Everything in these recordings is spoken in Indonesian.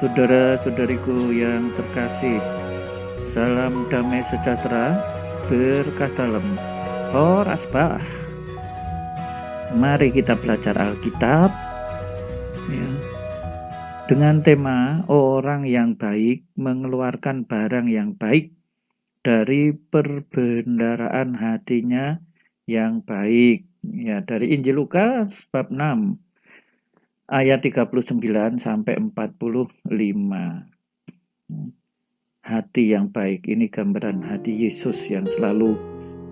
Saudara-saudariku yang terkasih, salam damai sejahtera, berkah dalam, Asbah. Mari kita belajar Alkitab ya, dengan tema orang yang baik mengeluarkan barang yang baik dari perbendaharaan hatinya yang baik. Ya, dari Injil Lukas bab 6 ayat 39 sampai 45. Hati yang baik, ini gambaran hati Yesus yang selalu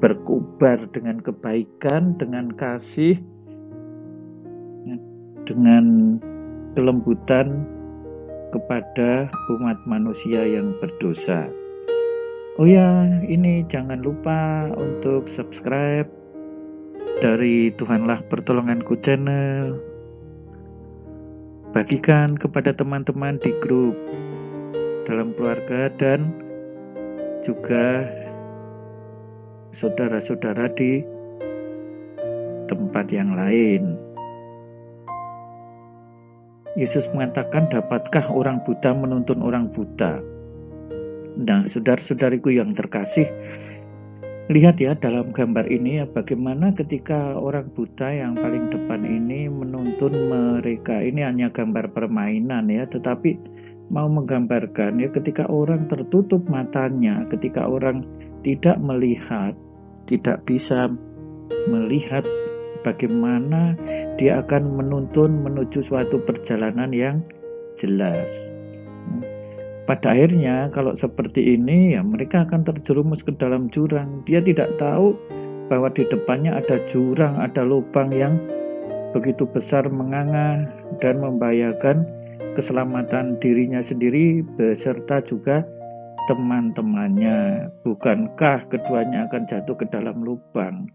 berkobar dengan kebaikan, dengan kasih, dengan kelembutan kepada umat manusia yang berdosa. Oh ya, ini jangan lupa untuk subscribe dari Tuhanlah Pertolonganku channel. Bagikan kepada teman-teman di grup dalam keluarga dan juga saudara-saudara di tempat yang lain. Yesus mengatakan, dapatkah orang buta menuntun orang buta? Nah, saudara-saudariku yang terkasih, lihat ya dalam gambar ini ya, bagaimana ketika orang buta yang paling depan ini menuntun mereka. Ini hanya gambar permainan ya, tetapi mau menggambarkan ya ketika orang tertutup matanya, ketika orang tidak melihat, tidak bisa melihat, bagaimana dia akan menuntun menuju suatu perjalanan yang jelas. Pada akhirnya kalau seperti ini ya mereka akan terjerumus ke dalam jurang. Dia tidak tahu bahwa di depannya ada jurang, ada lubang yang begitu besar menganga dan membahayakan keselamatan dirinya sendiri beserta juga teman-temannya. Bukankah keduanya akan jatuh ke dalam lubang?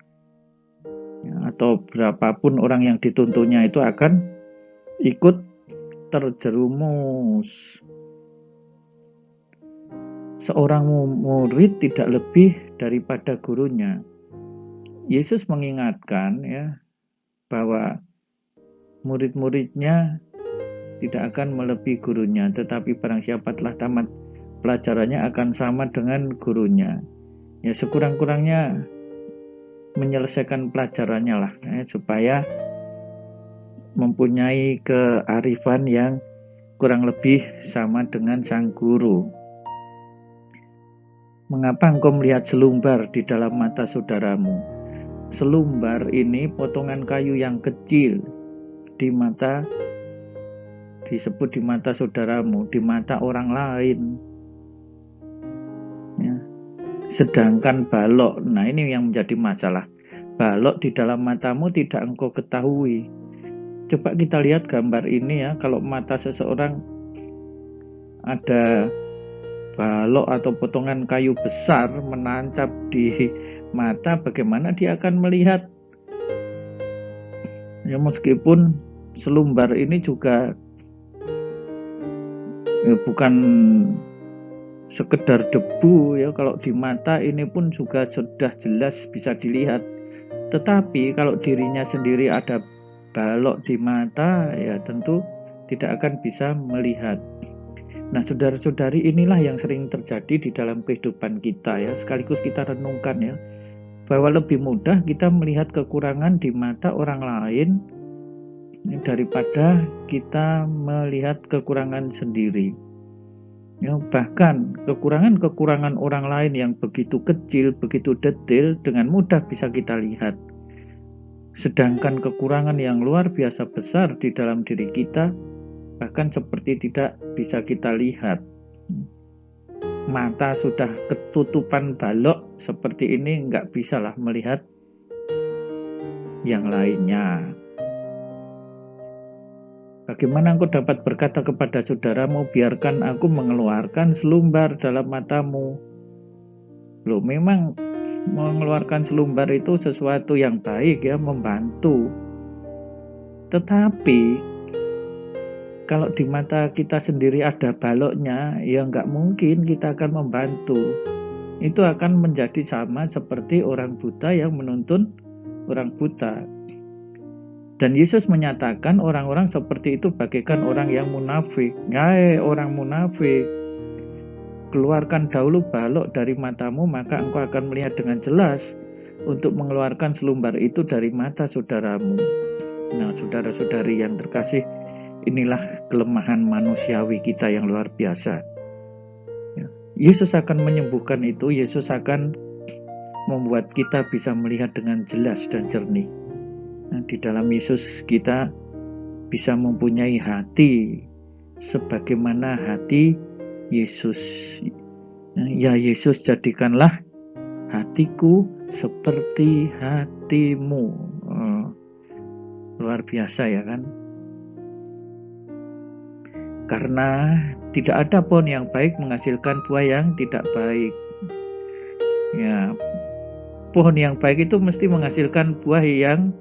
Ya, atau berapapun orang yang dituntunnya itu akan ikut terjerumus. Seorang murid tidak lebih daripada gurunya. Yesus mengingatkan ya bahwa murid-muridnya tidak akan melebihi gurunya, tetapi barang siapa telah tamat pelajarannya akan sama dengan gurunya. Ya, sekurang-kurangnya menyelesaikan pelajarannya lah supaya mempunyai kearifan yang kurang lebih sama dengan sang guru. Mengapa engkau melihat selumbar di dalam mata saudaramu? Selumbar ini potongan kayu yang kecil di mata, disebut di mata saudaramu, di mata orang lain ya. Sedangkan balok, nah ini yang menjadi masalah, balok di dalam matamu tidak engkau ketahui. Coba kita lihat gambar ini ya, kalau mata seseorang ada balok atau potongan kayu besar menancap di mata, bagaimana dia akan melihat? Ya, meskipun selumbar ini juga ya, bukan sekedar debu ya, kalau di mata ini pun juga sudah jelas bisa dilihat. Tetapi kalau dirinya sendiri ada balok di mata, ya tentu tidak akan bisa melihat. Nah, saudara-saudari, inilah yang sering terjadi di dalam kehidupan kita ya. Sekaligus kita renungkan ya, bahwa lebih mudah kita melihat kekurangan di mata orang lain daripada kita melihat kekurangan sendiri. Ya, bahkan kekurangan-kekurangan orang lain yang begitu kecil, begitu detail, dengan mudah bisa kita lihat. Sedangkan kekurangan yang luar biasa besar di dalam diri kita bahkan seperti tidak bisa kita lihat. Mata sudah ketutupan balok seperti ini, nggak bisalah melihat yang lainnya. Bagaimana engkau dapat berkata kepada saudaramu, biarkan aku mengeluarkan selumbar dalam matamu? Loh, memang mengeluarkan selumbar itu sesuatu yang baik ya, membantu. Tetapi kalau di mata kita sendiri ada baloknya, ya nggak mungkin kita akan membantu. Itu akan menjadi sama seperti orang buta yang menuntun orang buta. Dan Yesus menyatakan orang-orang seperti itu bagaikan orang yang munafik. Hai orang munafik, keluarkan dahulu balok dari matamu, maka engkau akan melihat dengan jelas untuk mengeluarkan selumbar itu dari mata saudaramu. Nah, saudara-saudari yang terkasih, inilah kelemahan manusiawi kita yang luar biasa. Yesus akan menyembuhkan itu, Yesus akan membuat kita bisa melihat dengan jelas dan jernih. Nah, di dalam Yesus kita bisa mempunyai hati sebagaimana hati Yesus. Ya Yesus, jadikanlah hatiku seperti hatimu. Luar biasa ya kan? Karena tidak ada pohon yang baik menghasilkan buah yang tidak baik. Ya, pohon yang baik itu mesti menghasilkan buah yang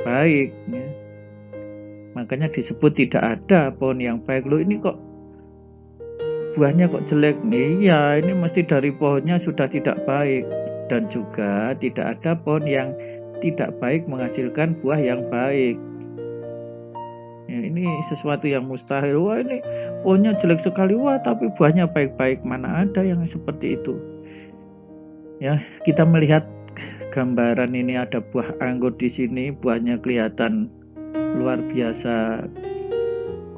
baik. Ya. Makanya disebut tidak ada pohon yang baik. Loh, ini kok buahnya kok jelek? Iya, ini mesti dari pohonnya sudah tidak baik. Dan juga tidak ada pohon yang tidak baik menghasilkan buah yang baik. Ya, ini sesuatu yang mustahil. Wah, ini pohonnya jelek sekali. Wah, tapi buahnya baik-baik. Mana ada yang seperti itu? Ya, kita melihat gambaran ini, ada buah anggur di sini. Buahnya kelihatan luar biasa.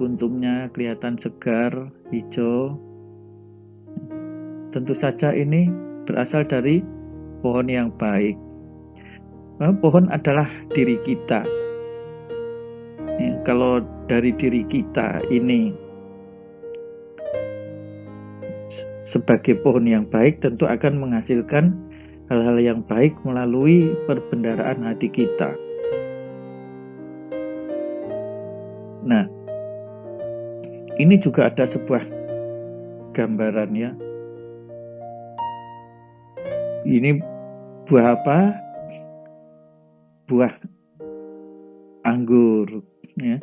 Kuntumnya kelihatan segar, hijau. Tentu saja ini berasal dari pohon yang baik. Pohon adalah diri kita. Ya, kalau dari diri kita ini sebagai pohon yang baik, tentu akan menghasilkan hal-hal yang baik melalui perbendaharaan hati kita. Nah, ini juga ada sebuah gambaran ya. Ini buah apa? Buah anggur ya.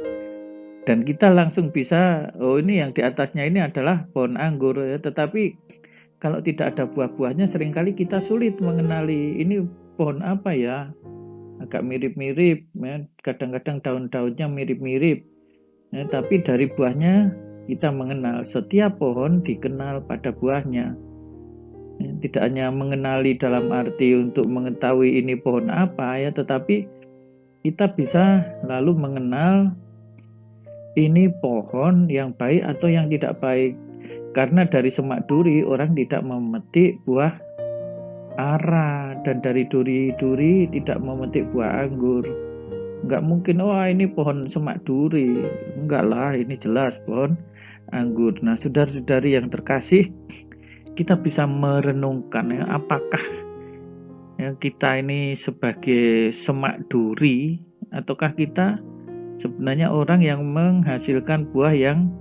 Dan kita langsung bisa, oh ini yang di atasnya ini adalah pohon anggur ya. Tetapi kalau tidak ada buah-buahnya, seringkali kita sulit mengenali ini pohon apa ya. Agak mirip-mirip ya. Kadang-kadang daun-daunnya mirip-mirip ya, tapi dari buahnya kita mengenal. Setiap pohon dikenal pada buahnya ya. Tidak hanya mengenali dalam arti untuk mengetahui ini pohon apa ya, tetapi kita bisa lalu mengenal ini pohon yang baik atau yang tidak baik. Karena dari semak duri orang tidak memetik buah ara, dan dari duri-duri tidak memetik buah anggur. Enggak mungkin, wah ini pohon semak duri. Enggak lah, ini jelas pohon anggur. Nah, saudara-saudari yang terkasih, kita bisa merenungkan ya, apakah ya, kita ini sebagai semak duri ataukah kita sebenarnya orang yang menghasilkan buah yang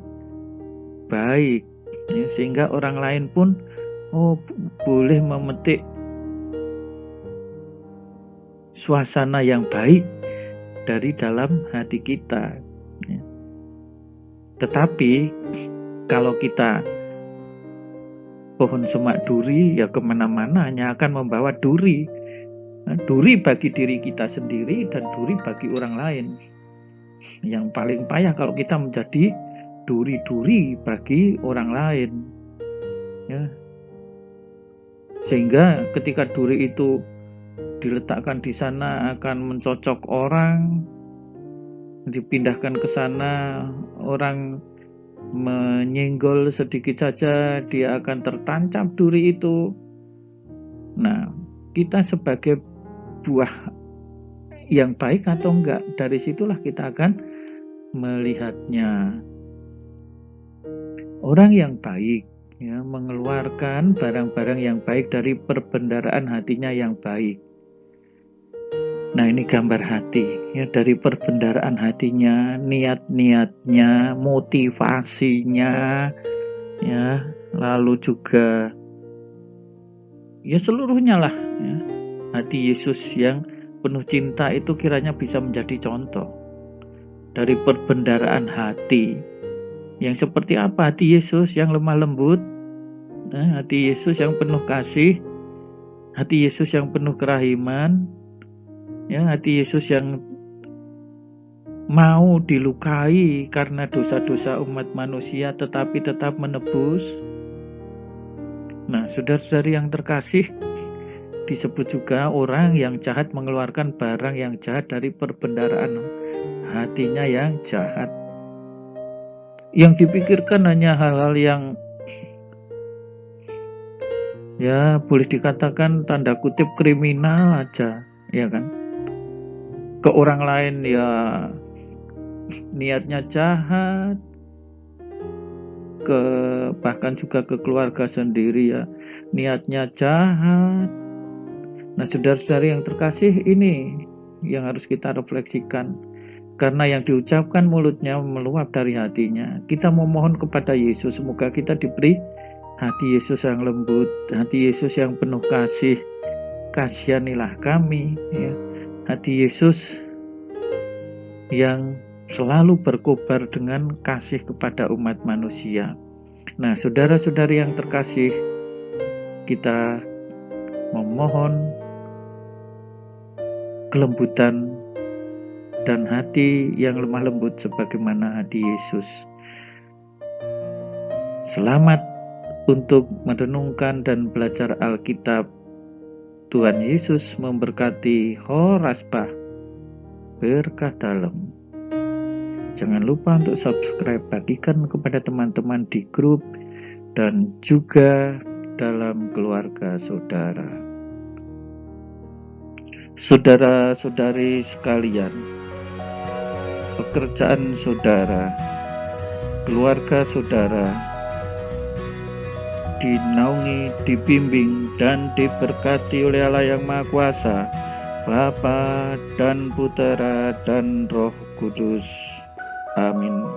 baik ya, sehingga orang lain pun boleh memetik suasana yang baik dari dalam hati kita ya. Tetapi kalau kita pohon semak duri ya, kemana-mana hanya akan membawa duri. Duri bagi diri kita sendiri dan duri bagi orang lain. Yang paling payah kalau kita menjadi duri-duri bagi orang lain ya. Sehingga ketika duri itu diletakkan di sana akan mencocok orang, dipindahkan ke sana, orang menyenggol sedikit saja dia akan tertancap duri itu. Nah, kita sebagai buah yang baik atau enggak, dari situlah kita akan melihatnya. Orang yang baik ya, mengeluarkan barang-barang yang baik dari perbendaharaan hatinya yang baik. Nah, ini gambar hati ya, dari perbendaharaan hatinya, niat-niatnya, motivasinya ya, lalu juga ya seluruhnya lah ya. Hati Yesus yang penuh cinta itu kiranya bisa menjadi contoh dari perbendaharaan hati yang seperti apa. Hati Yesus yang lemah lembut, hati Yesus yang penuh kasih, hati Yesus yang penuh kerahiman ya, hati Yesus yang mau dilukai karena dosa-dosa umat manusia tetapi tetap menebus. Nah, saudara-saudari yang terkasih, disebut juga orang yang jahat mengeluarkan barang yang jahat dari perbendaharaan hatinya yang jahat. Yang dipikirkan hanya hal-hal yang ya boleh dikatakan tanda kutip kriminal aja, ya kan? Ke orang lain ya niatnya jahat, bahkan juga ke keluarga sendiri ya niatnya jahat. Nah, saudara-saudari yang terkasih, ini yang harus kita refleksikan. Karena yang diucapkan mulutnya meluap dari hatinya. Kita memohon kepada Yesus, semoga kita diberi hati Yesus yang lembut, hati Yesus yang penuh kasih. Kasihanilah kami, ya. Hati Yesus yang selalu berkobar dengan kasih kepada umat manusia. Nah, saudara-saudari yang terkasih, kita memohon kelembutan dan hati yang lemah lembut sebagaimana hati Yesus. Selamat untuk merenungkan dan belajar Alkitab. Tuhan Yesus memberkati. Horasbah, berkah dalam. Jangan lupa untuk subscribe, bagikan kepada teman-teman di grup dan juga dalam keluarga saudara. Saudara-saudari sekalian, pekerjaan saudara, keluarga saudara dinaungi, dibimbing, dan diberkati oleh Allah yang Maha Kuasa, Bapa dan Putera dan Roh Kudus. Amin.